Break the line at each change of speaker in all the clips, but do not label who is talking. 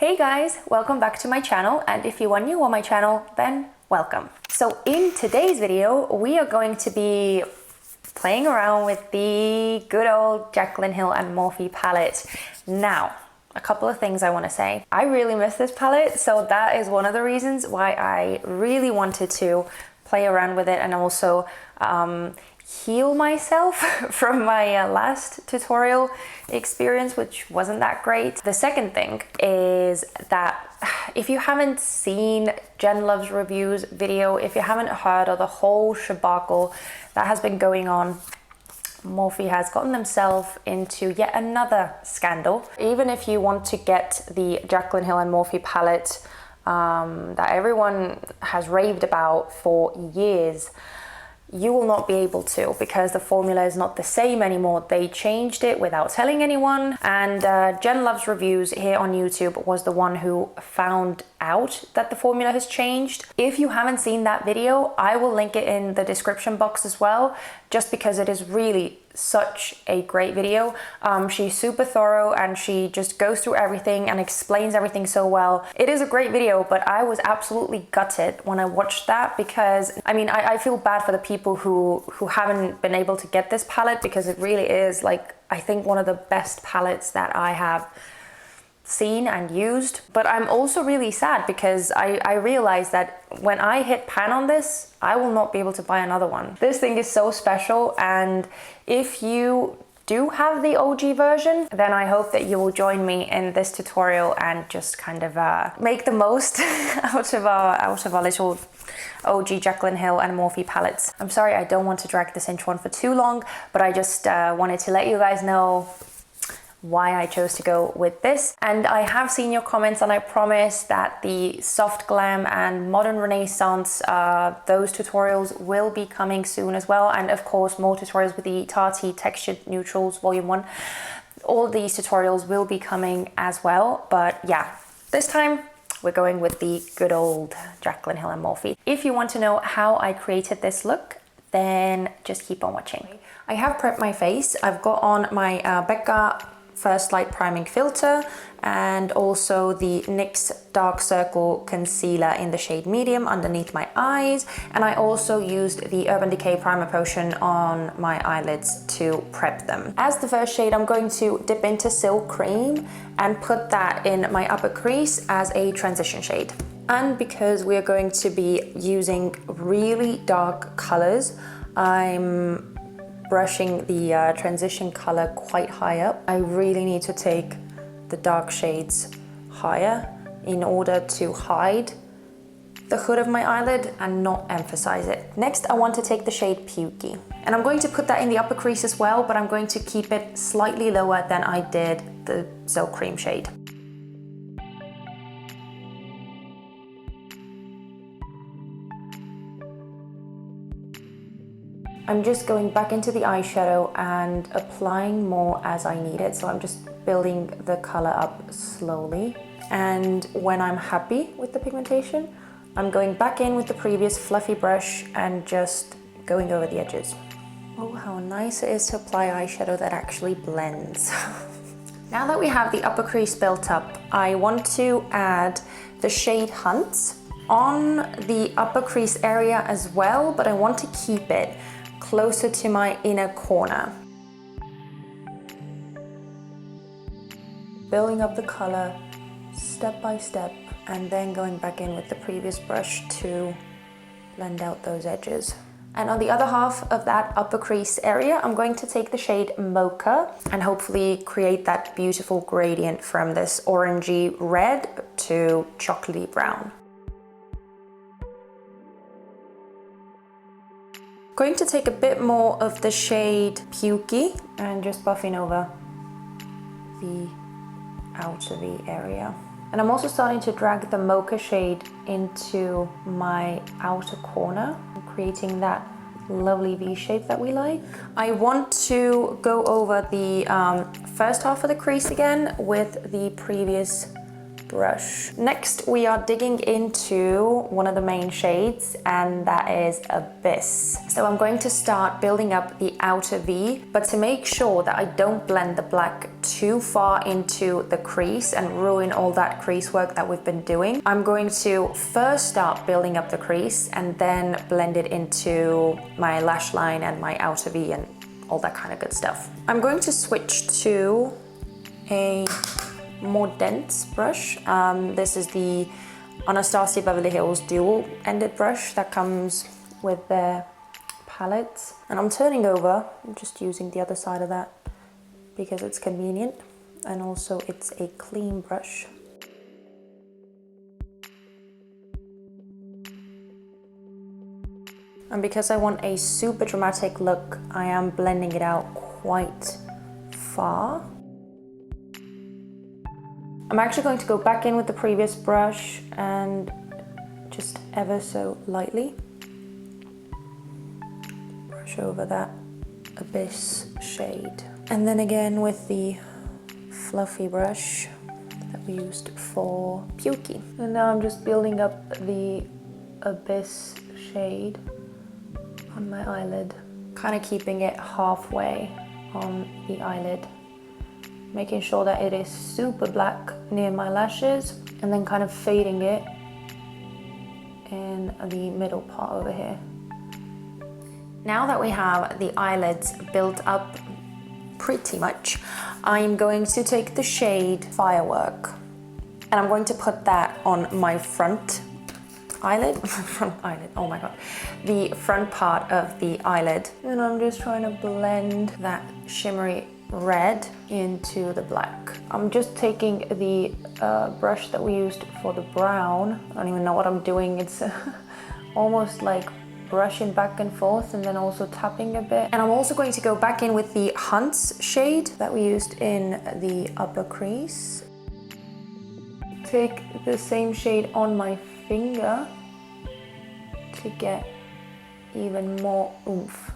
Hey guys, welcome back to my channel, and if you are new on my channel, then welcome. So in today's video, we are going to be playing around with the good old Jaclyn Hill and Morphe palette. Now, a couple of things I want to say. I really miss this palette, so that is one of the reasons why I really wanted to play around with it and also heal myself from my last tutorial experience, which wasn't that great. The second thing is that if you haven't seen Luvs Reviews video, if you haven't heard of the whole shabacle that has been going on, Morphe has gotten themselves into yet another scandal. Even if you want to get the Jaclyn Hill and Morphe palette that everyone has raved about for years, you will not be able to, because the formula is not the same anymore. They changed it without telling anyone, and Luvs Reviews here on YouTube was the one who found out that the formula has changed. If you haven't seen that video, I will link it in the description box as well, just because it is really such a great video. She's super thorough and she just goes through everything and explains everything so well. It is a great video, but I was absolutely gutted when I watched that, because I mean, I feel bad for the people who haven't been able to get this palette, because it really is, like, I think one of the best palettes that I have seen and used. But I'm also really sad because I realized that when I hit pan on this, I will not be able to buy another one. This thing is so special, and if you do have the OG version, then I hope that you will join me in this tutorial and just kind of make the most out of our little OG Jaclyn Hill and Morphe palettes. I'm sorry, I don't want to drag this intro on for too long, but I just wanted to let you guys know why I chose to go with this. And I have seen your comments, and I promise that the soft glam and modern renaissance, those tutorials will be coming soon as well, and of course more tutorials with the Tarte textured neutrals volume 1. All these tutorials will be coming as well, but yeah, this time we're going with the good old Jaclyn Hill and Morphe. If you want to know how I created this look, then just keep on watching. I have prepped my face. I've got on my BECCA First Light Priming Filter and also the NYX Dark Circle Concealer in the shade Medium underneath my eyes, and I also used the Urban Decay Primer Potion on my eyelids to prep them. As the first shade, I'm going to dip into Silk Cream and put that in my upper crease as a transition shade. And because we are going to be using really dark colors, I'm brushing the transition color quite high up. I really need to take the dark shades higher in order to hide the hood of my eyelid and not emphasize it. Next, I want to take the shade Pukey, and I'm going to put that in the upper crease as well, but I'm going to keep it slightly lower than I did the Silk Cream shade. I'm just going back into the eyeshadow and applying more as I need it. So I'm just building the color up slowly. And when I'm happy with the pigmentation, I'm going back in with the previous fluffy brush and just going over the edges. Oh, how nice it is to apply eyeshadow that actually blends. Now that we have the upper crease built up, I want to add the shade Hunt on the upper crease area as well, but I want to keep it closer to my inner corner. Building up the color step by step, and then going back in with the previous brush to blend out those edges. And on the other half of that upper crease area, I'm going to take the shade Mocha and hopefully create that beautiful gradient from this orangey red to chocolatey brown. Going to take a bit more of the shade Pukey and just buffing over the outer V area. And I'm also starting to drag the Mocha shade into my outer corner, creating that lovely V shape that we like. I want to go over the first half of the crease again with the previous brush. Next, we are digging into one of the main shades, and that is Abyss. So I'm going to start building up the outer V, but to make sure that I don't blend the black too far into the crease and ruin all that crease work that we've been doing, I'm going to first start building up the crease and then blend it into my lash line and my outer V and all that kind of good stuff. I'm going to switch to a more dense brush. This is the Anastasia Beverly Hills dual ended brush that comes with their palettes. And I'm turning over, I'm just using the other side of that because it's convenient, and also it's a clean brush. And because I want a super dramatic look, I am blending it out quite far. I'm actually going to go back in with the previous brush and just ever so lightly brush over that Abyss shade. And then again with the fluffy brush that we used for Pukey. And now I'm just building up the Abyss shade on my eyelid, kind of keeping it halfway on the eyelid, making sure that it is super black near my lashes, and then kind of fading it in the middle part over here. Now that we have the eyelids built up pretty much, I'm going to take the shade Firework and I'm going to put that on my front eyelid, oh my god, the front part of the eyelid. And I'm just trying to blend that shimmery red into the black. I'm just taking the brush that we used for the brown. I don't even know what I'm doing. It's almost like brushing back and forth and then also tapping a bit. And I'm also going to go back in with the Hunts shade that we used in the upper crease. Take the same shade on my finger to get even more oomph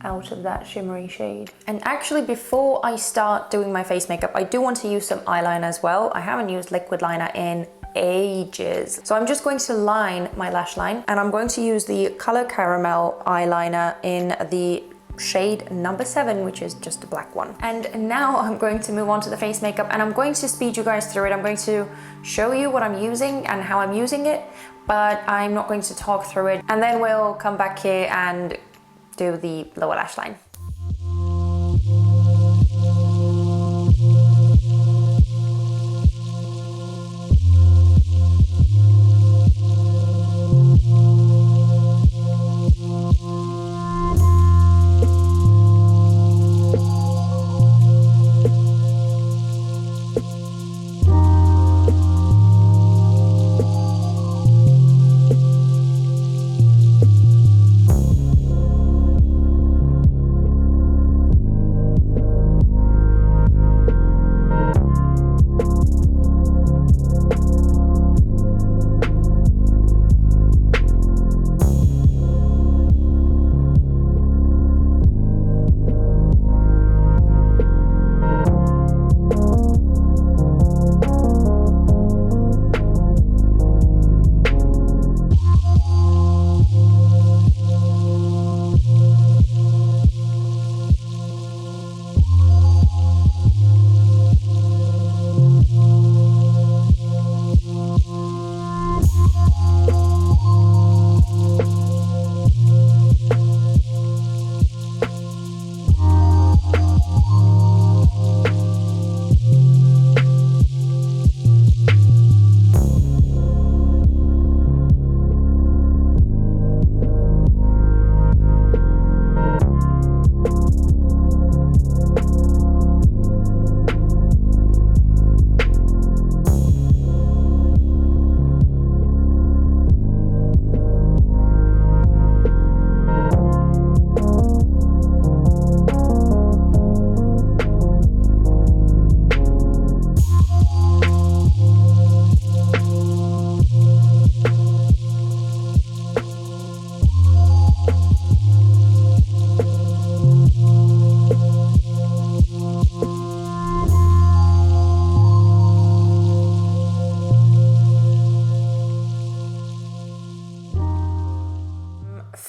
out of that shimmery shade. And actually, before I start doing my face makeup, I do want to use some eyeliner as well. I haven't used liquid liner in ages. So I'm just going to line my lash line, and I'm going to use the Color Caramel eyeliner in the shade number 7, which is just a black one. And now I'm going to move on to the face makeup, and I'm going to speed you guys through it. I'm going to show you what I'm using and how I'm using it, but I'm not going to talk through it. And then we'll come back here and do the lower lash line.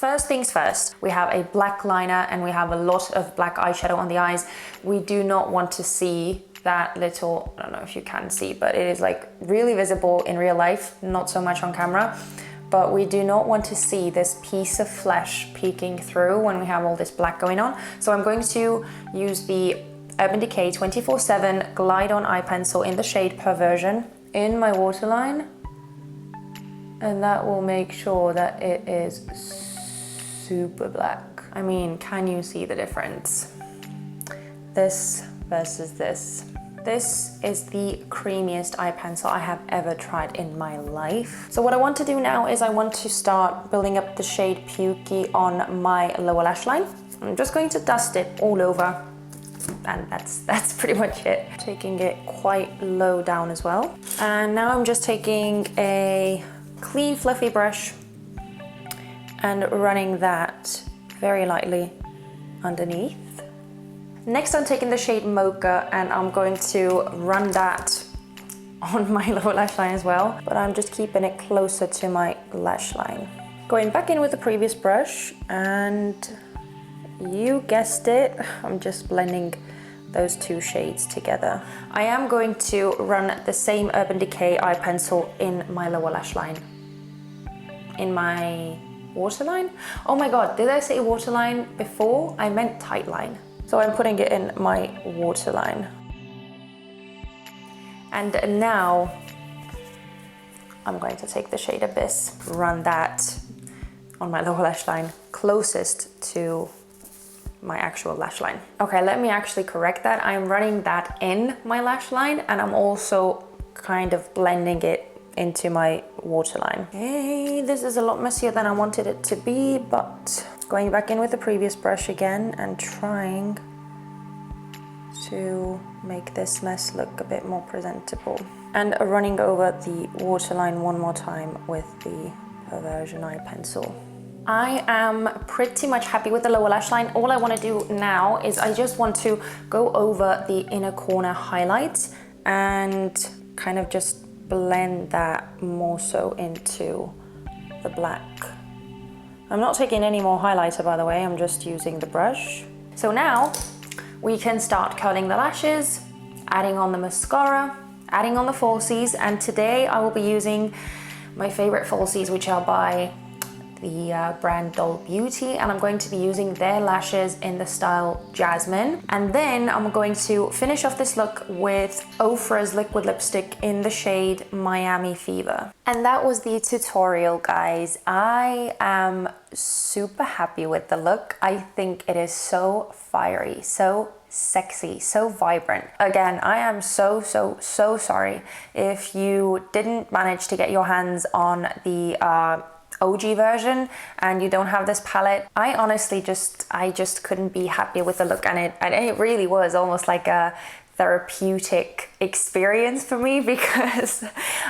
first things first, we have a black liner and we have a lot of black eyeshadow on the eyes. We do not want to see that little, I don't know if you can see, but it is like really visible in real life, not so much on camera. But we do not want to see this piece of flesh peeking through when we have all this black going on. So I'm going to use the Urban Decay 24/7 Glide On Eye Pencil in the shade Perversion in my waterline. And that will make sure that it is super black. I mean, can you see the difference? This versus this. This is the creamiest eye pencil I have ever tried in my life. So what I want to do now is I want to start building up the shade Pukey on my lower lash line. I'm just going to dust it all over, and that's pretty much it. Taking it quite low down as well. And now I'm just taking a clean fluffy brush and running that very lightly underneath. Next, I'm taking the shade Mocha and I'm going to run that on my lower lash line as well, but I'm just keeping it closer to my lash line. Going back in with the previous brush, and you guessed it, I'm just blending those two shades together. I am going to run the same Urban Decay eye pencil in my lower lash line. In my waterline? Oh my god, did I say waterline before? I meant tight line. So I'm putting it in my waterline. And now I'm going to take the shade Abyss, run that on my lower lash line closest to my actual lash line. Okay, let me actually correct that. I'm running that in my lash line and I'm also kind of blending it into my waterline. Okay, this is a lot messier than I wanted it to be, but going back in with the previous brush again and trying to make this mess look a bit more presentable. And running over the waterline one more time with the Perversion eye pencil. I am pretty much happy with the lower lash line. All I want to do now is I just want to go over the inner corner highlights and kind of just blend that more so into the black. I'm not taking any more highlighter, by the way, I'm just using the brush. So now we can start curling the lashes, adding on the mascara, adding on the falsies, and today I will be using my favorite falsies, which are by the brand Doll Beauty, and I'm going to be using their lashes in the style Jasmine. And then I'm going to finish off this look with Ofra's liquid lipstick in the shade Miami Fever. And that was the tutorial, guys. I am super happy with the look. I think it is so fiery, so sexy, so vibrant. Again, I am so sorry if you didn't manage to get your hands on the OG version and you don't have this palette. I honestly just couldn't be happier with the look, and it really was almost like a therapeutic experience for me, because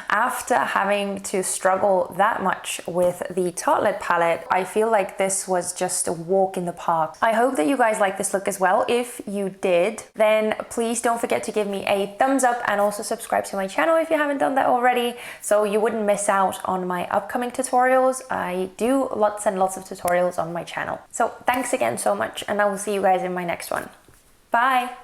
after having to struggle that much with the Tartelette palette, I feel like this was just a walk in the park. I hope that you guys like this look as well. If you did, then please don't forget to give me a thumbs up and also subscribe to my channel if you haven't done that already, so you wouldn't miss out on my upcoming tutorials. I do lots and lots of tutorials on my channel. So thanks again so much, and I will see you guys in my next one. Bye!